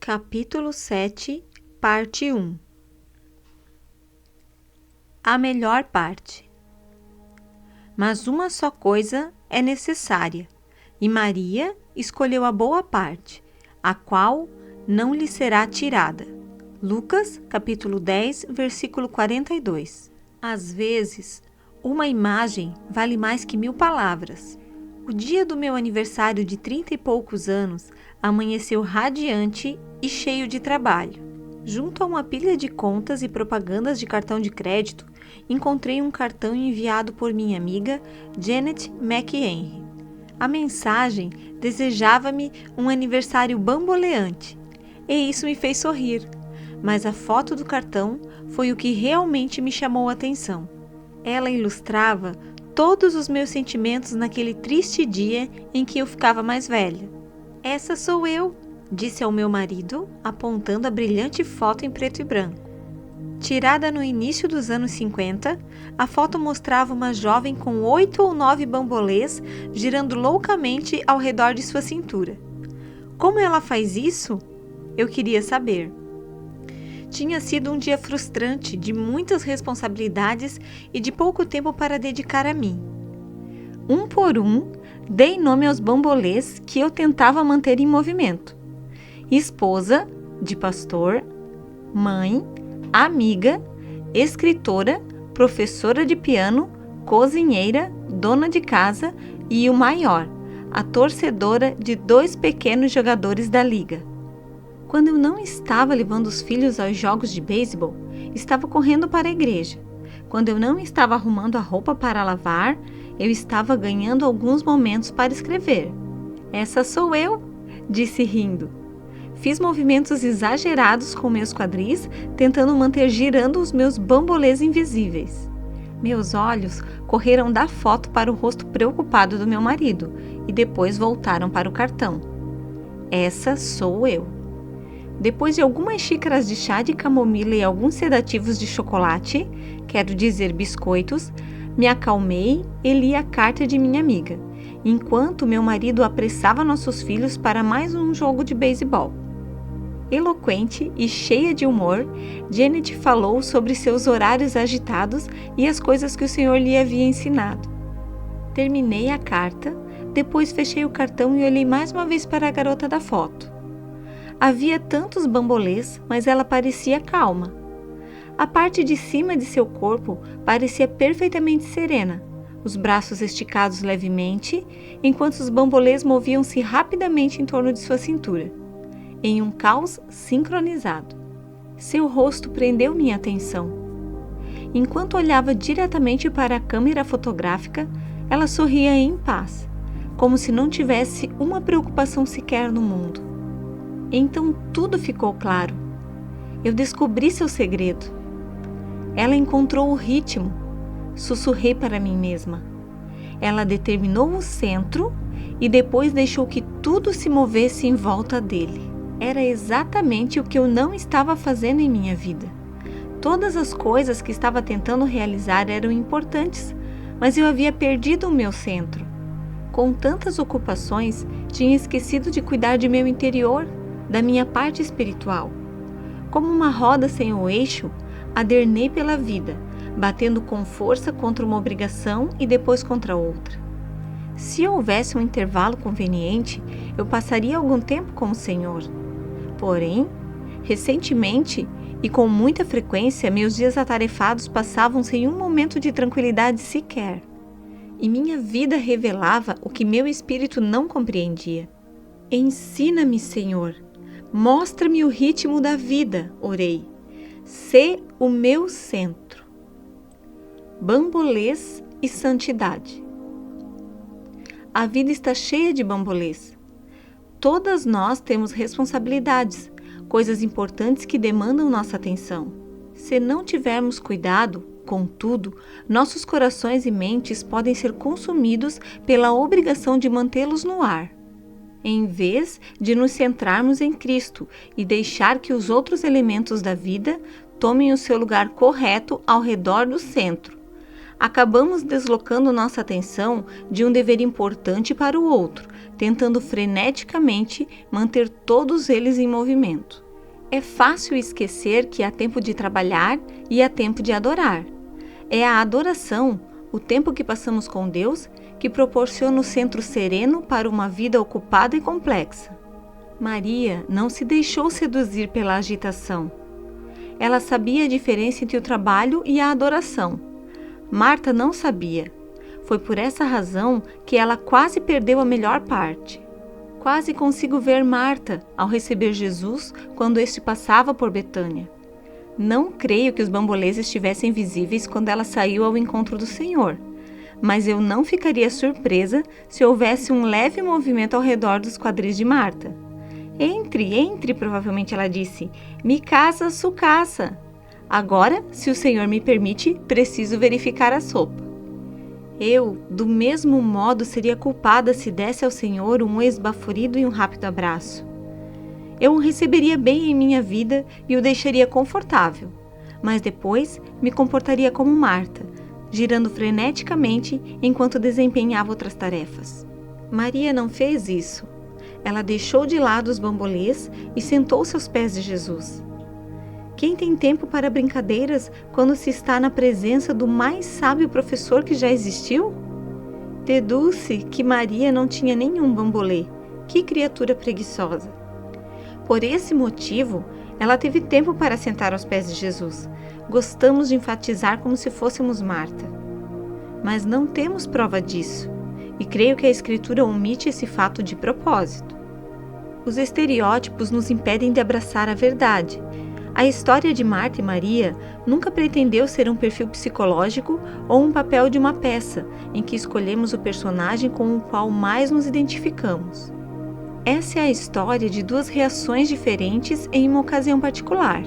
Capítulo 7, Parte 1. A melhor parte. Mas uma só coisa é necessária, e Maria escolheu a boa parte, a qual não lhe será tirada. Lucas, capítulo 10, versículo 42. Às vezes, uma imagem vale mais que 1000 palavras. O dia do meu aniversário de 30 e poucos anos amanheceu radiante e cheio de trabalho. Junto a uma pilha de contas e propagandas de cartão de crédito, encontrei um cartão enviado por minha amiga Janet McHenry. A mensagem desejava-me um aniversário bamboleante, e isso me fez sorrir, mas a foto do cartão foi o que realmente me chamou a atenção. Ela ilustrava todos os meus sentimentos naquele triste dia em que eu ficava mais velha. "Essa sou eu", disse ao meu marido, apontando a brilhante foto em preto e branco. Tirada no início dos anos 50, a foto mostrava uma jovem com 8 ou 9 bambolês girando loucamente ao redor de sua cintura. Como ela faz isso? Eu queria saber. Tinha sido um dia frustrante, de muitas responsabilidades e de pouco tempo para dedicar a mim. Um por um, dei nome aos bambolês que eu tentava manter em movimento. Esposa de pastor, mãe, amiga, escritora, professora de piano, cozinheira, dona de casa e o maior, a torcedora de 2 pequenos jogadores da liga. Quando eu não estava levando os filhos aos jogos de beisebol, estava correndo para a igreja. Quando eu não estava arrumando a roupa para lavar, eu estava ganhando alguns momentos para escrever. "Essa sou eu", disse rindo. Fiz movimentos exagerados com meus quadris, tentando manter girando os meus bambolês invisíveis. Meus olhos correram da foto para o rosto preocupado do meu marido e depois voltaram para o cartão. "Essa sou eu". Depois de algumas xícaras de chá de camomila e alguns sedativos de chocolate, quero dizer biscoitos, me acalmei e li a carta de minha amiga, enquanto meu marido apressava nossos filhos para mais um jogo de beisebol. Eloquente e cheia de humor, Janet falou sobre seus horários agitados e as coisas que o Senhor lhe havia ensinado. Terminei a carta, depois fechei o cartão e olhei mais uma vez para a garota da foto. Havia tantos bambolês, mas ela parecia calma. A parte de cima de seu corpo parecia perfeitamente serena, os braços esticados levemente, enquanto os bambolês moviam-se rapidamente em torno de sua cintura, em um caos sincronizado. Seu rosto prendeu minha atenção. Enquanto olhava diretamente para a câmera fotográfica, ela sorria em paz, como se não tivesse uma preocupação sequer no mundo. Então tudo ficou claro. Eu descobri seu segredo. Ela encontrou o ritmo. Sussurrei para mim mesma. Ela determinou o centro e depois deixou que tudo se movesse em volta dele. Era exatamente o que eu não estava fazendo em minha vida. Todas as coisas que estava tentando realizar eram importantes, mas eu havia perdido o meu centro. Com tantas ocupações, tinha esquecido de cuidar de meu interior, da minha parte espiritual. Como uma roda sem o eixo, adernei pela vida, batendo com força contra uma obrigação e depois contra outra. Se houvesse um intervalo conveniente, eu passaria algum tempo com o Senhor. Porém, recentemente e com muita frequência, meus dias atarefados passavam sem um momento de tranquilidade sequer. E minha vida revelava o que meu espírito não compreendia. "Ensina-me, Senhor. Mostra-me o ritmo da vida", orei. "Sê o meu centro". Bambolês e santidade. A vida está cheia de bambolês. Todas nós temos responsabilidades, coisas importantes que demandam nossa atenção. Se não tivermos cuidado, contudo, nossos corações e mentes podem ser consumidos pela obrigação de mantê-los no ar. Em vez de nos centrarmos em Cristo e deixar que os outros elementos da vida tomem o seu lugar correto ao redor do centro, acabamos deslocando nossa atenção de um dever importante para o outro, tentando freneticamente manter todos eles em movimento. É fácil esquecer que há tempo de trabalhar e há tempo de adorar. É a adoração, o tempo que passamos com Deus, que proporciona o centro sereno para uma vida ocupada e complexa. Maria não se deixou seduzir pela agitação. Ela sabia a diferença entre o trabalho e a adoração. Marta não sabia. Foi por essa razão que ela quase perdeu a melhor parte. Quase consigo ver Marta ao receber Jesus quando este passava por Betânia. Não creio que os bambolês estivessem visíveis quando ela saiu ao encontro do Senhor, mas eu não ficaria surpresa se houvesse um leve movimento ao redor dos quadris de Marta. Entre, provavelmente ela disse, mi casa, su casa. Agora, se o Senhor me permite, preciso verificar a sopa. Eu, do mesmo modo, seria culpada se desse ao Senhor um esbaforido e um rápido abraço. Eu o receberia bem em minha vida e o deixaria confortável, mas depois me comportaria como Marta, girando freneticamente enquanto desempenhava outras tarefas. Maria não fez isso. Ela deixou de lado os bambolês e sentou-se aos pés de Jesus. Quem tem tempo para brincadeiras quando se está na presença do mais sábio professor que já existiu? Deduz-se que Maria não tinha nenhum bambolê. Que criatura preguiçosa! Por esse motivo, ela teve tempo para sentar aos pés de Jesus. Gostamos de enfatizar como se fôssemos Marta. Mas não temos prova disso, e creio que a Escritura omite esse fato de propósito. Os estereótipos nos impedem de abraçar a verdade. A história de Marta e Maria nunca pretendeu ser um perfil psicológico ou um papel de uma peça, em que escolhemos o personagem com o qual mais nos identificamos. Essa é a história de duas reações diferentes em uma ocasião particular.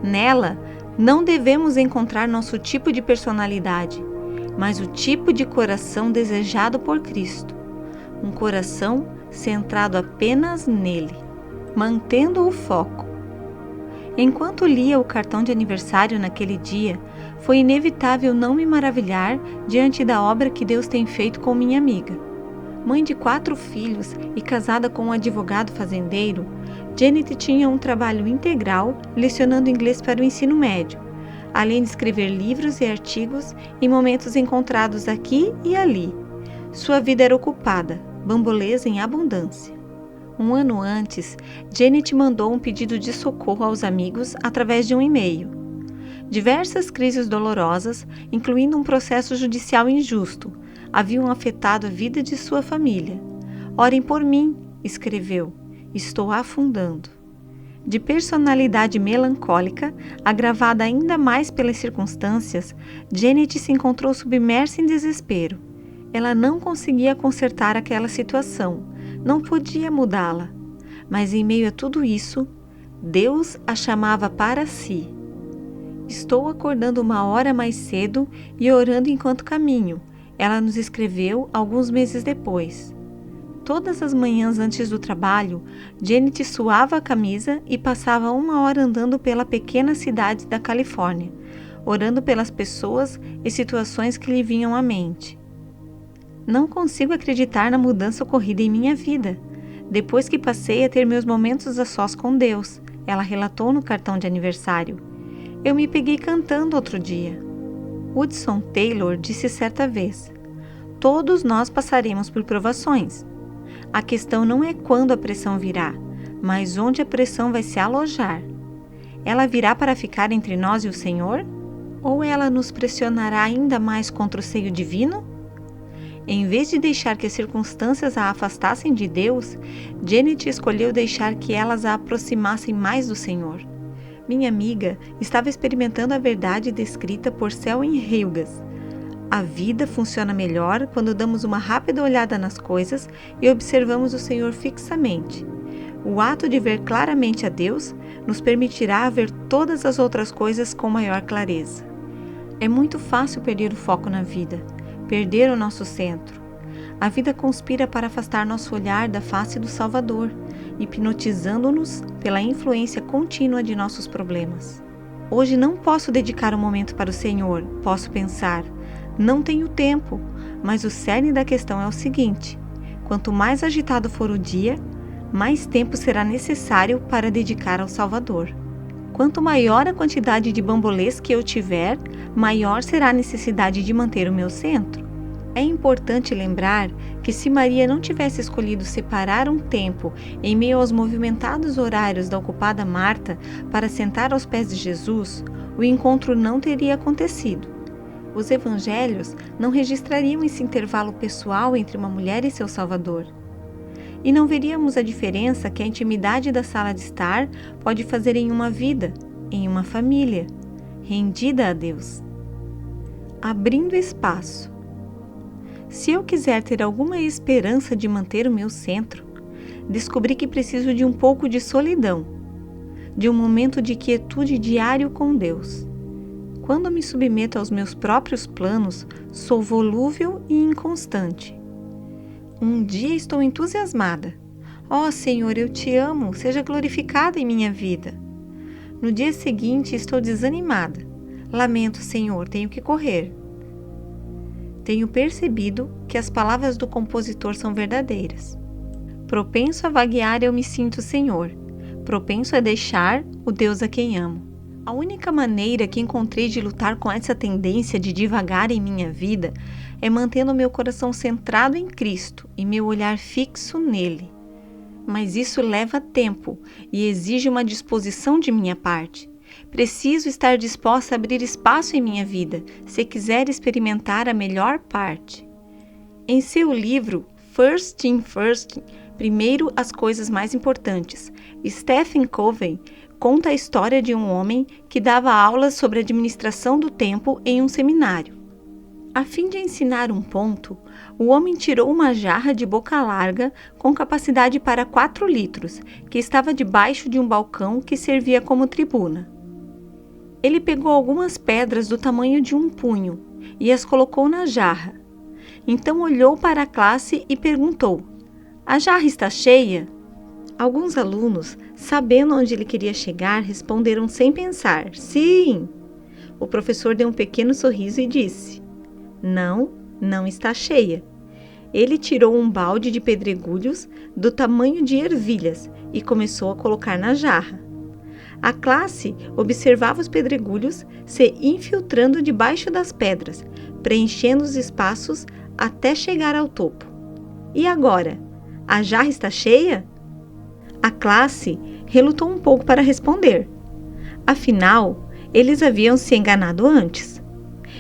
Nela, não devemos encontrar nosso tipo de personalidade, mas o tipo de coração desejado por Cristo. Um coração centrado apenas nele, mantendo o foco. Enquanto lia o cartão de aniversário naquele dia, foi inevitável não me maravilhar diante da obra que Deus tem feito com minha amiga. Mãe de 4 filhos e casada com um advogado fazendeiro, Janet tinha um trabalho integral lecionando inglês para o ensino médio, além de escrever livros e artigos em momentos encontrados aqui e ali. Sua vida era ocupada, bambolês em abundância. Um ano antes, Janet mandou um pedido de socorro aos amigos através de um e-mail. Diversas crises dolorosas, incluindo um processo judicial injusto, haviam afetado a vida de sua família. Orem por mim, escreveu. Estou afundando. De personalidade melancólica, agravada ainda mais pelas circunstâncias, Janet se encontrou submersa em desespero. Ela não conseguia consertar aquela situação, não podia mudá-la. Mas em meio a tudo isso, Deus a chamava para si. Estou acordando 1 hora mais cedo e orando enquanto caminho, ela nos escreveu alguns meses depois. Todas as manhãs antes do trabalho, Janet suava a camisa e passava 1 hora andando pela pequena cidade da Califórnia, orando pelas pessoas e situações que lhe vinham à mente. Não consigo acreditar na mudança ocorrida em minha vida, depois que passei a ter meus momentos a sós com Deus, ela relatou no cartão de aniversário. Eu me peguei cantando outro dia. Hudson Taylor disse certa vez, todos nós passaremos por provações. A questão não é quando a pressão virá, mas onde a pressão vai se alojar. Ela virá para ficar entre nós e o Senhor? Ou ela nos pressionará ainda mais contra o seio divino? Em vez de deixar que as circunstâncias a afastassem de Deus, Janet escolheu deixar que elas a aproximassem mais do Senhor. Minha amiga estava experimentando a verdade descrita por Selwyn Hilgas. A vida funciona melhor quando damos uma rápida olhada nas coisas e observamos o Senhor fixamente. O ato de ver claramente a Deus nos permitirá ver todas as outras coisas com maior clareza. É muito fácil perder o foco na vida, perder o nosso centro. A vida conspira para afastar nosso olhar da face do Salvador, hipnotizando-nos pela influência contínua de nossos problemas. Hoje não posso dedicar um momento para o Senhor, posso pensar. Não tenho tempo, mas o cerne da questão é o seguinte: quanto mais agitado for o dia, mais tempo será necessário para dedicar ao Salvador. Quanto maior a quantidade de bambolês que eu tiver, maior será a necessidade de manter o meu centro. É importante lembrar que se Maria não tivesse escolhido separar um tempo em meio aos movimentados horários da ocupada Marta para sentar aos pés de Jesus, o encontro não teria acontecido. Os evangelhos não registrariam esse intervalo pessoal entre uma mulher e seu Salvador. E não veríamos a diferença que a intimidade da sala de estar pode fazer em uma vida, em uma família, rendida a Deus. Abrindo espaço. Se eu quiser ter alguma esperança de manter o meu centro, descobri que preciso de um pouco de solidão, de um momento de quietude diário com Deus. Quando me submeto aos meus próprios planos, sou volúvel e inconstante. Um dia estou entusiasmada. Ó Senhor, eu te amo, seja glorificado em minha vida. No dia seguinte estou desanimada. Lamento, Senhor, tenho que correr. Tenho percebido que as palavras do compositor são verdadeiras. Propenso a vaguear eu me sinto, Senhor. Propenso a deixar o Deus a quem amo. A única maneira que encontrei de lutar com essa tendência de divagar em minha vida é mantendo meu coração centrado em Cristo e meu olhar fixo nele. Mas isso leva tempo e exige uma disposição de minha parte. Preciso estar disposta a abrir espaço em minha vida, se quiser experimentar a melhor parte. Em seu livro First Things First, Primeiro as Coisas Mais Importantes, Stephen Covey conta a história de um homem que dava aulas sobre administração do tempo em um seminário. A fim de ensinar um ponto, o homem tirou uma jarra de boca larga com capacidade para 4 litros, que estava debaixo de um balcão que servia como tribuna. Ele pegou algumas pedras do tamanho de um punho e as colocou na jarra. Então olhou para a classe e perguntou: "A jarra está cheia?" Alguns alunos, sabendo onde ele queria chegar, responderam sem pensar: "Sim!" O professor deu um pequeno sorriso e disse: Não está cheia." Ele tirou um balde de pedregulhos do tamanho de ervilhas e começou a colocar na jarra. A classe observava os pedregulhos se infiltrando debaixo das pedras, preenchendo os espaços até chegar ao topo. "E agora? A jarra está cheia?" A classe relutou um pouco para responder. Afinal, eles haviam se enganado antes.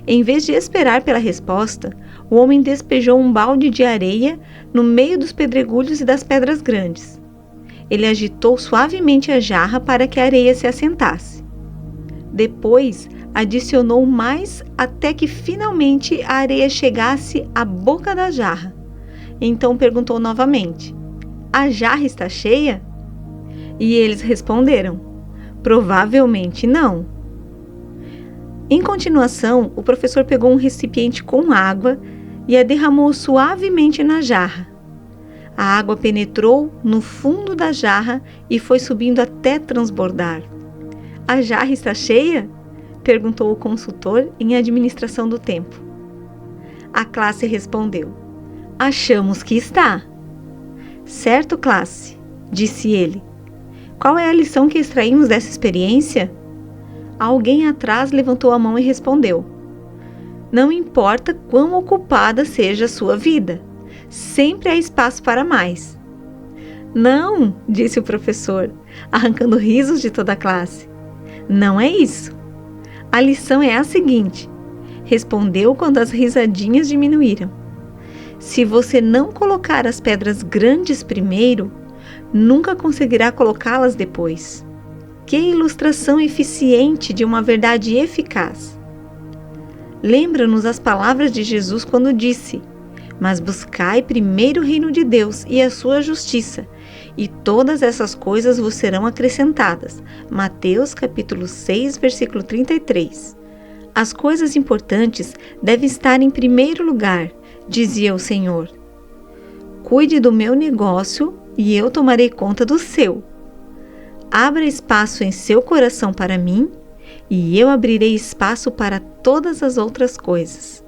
Em vez de esperar pela resposta, o homem despejou um balde de areia no meio dos pedregulhos e das pedras grandes. Ele agitou suavemente a jarra para que a areia se assentasse. Depois, adicionou mais até que finalmente a areia chegasse à boca da jarra. Então perguntou novamente: "A jarra está cheia?" E eles responderam: "Provavelmente não." Em continuação, o professor pegou um recipiente com água e a derramou suavemente na jarra. A água penetrou no fundo da jarra e foi subindo até transbordar. "A jarra está cheia?" perguntou o consultor em administração do tempo. A classe respondeu: "Achamos que está." "Certo, classe," disse ele. "Qual é a lição que extraímos dessa experiência?" Alguém atrás levantou a mão e respondeu: "Não importa quão ocupada seja a sua vida, sempre há espaço para mais." "Não," disse o professor, arrancando risos de toda a classe. "Não é isso. A lição é a seguinte," respondeu quando as risadinhas diminuíram. "Se você não colocar as pedras grandes primeiro, nunca conseguirá colocá-las depois." Que ilustração eficiente de uma verdade eficaz! Lembra-nos as palavras de Jesus quando disse: "Mas buscai primeiro o reino de Deus e a sua justiça, e todas essas coisas vos serão acrescentadas." Mateus capítulo 6, versículo 33. As coisas importantes devem estar em primeiro lugar, dizia o Senhor. Cuide do meu negócio e eu tomarei conta do seu. Abra espaço em seu coração para mim e eu abrirei espaço para todas as outras coisas.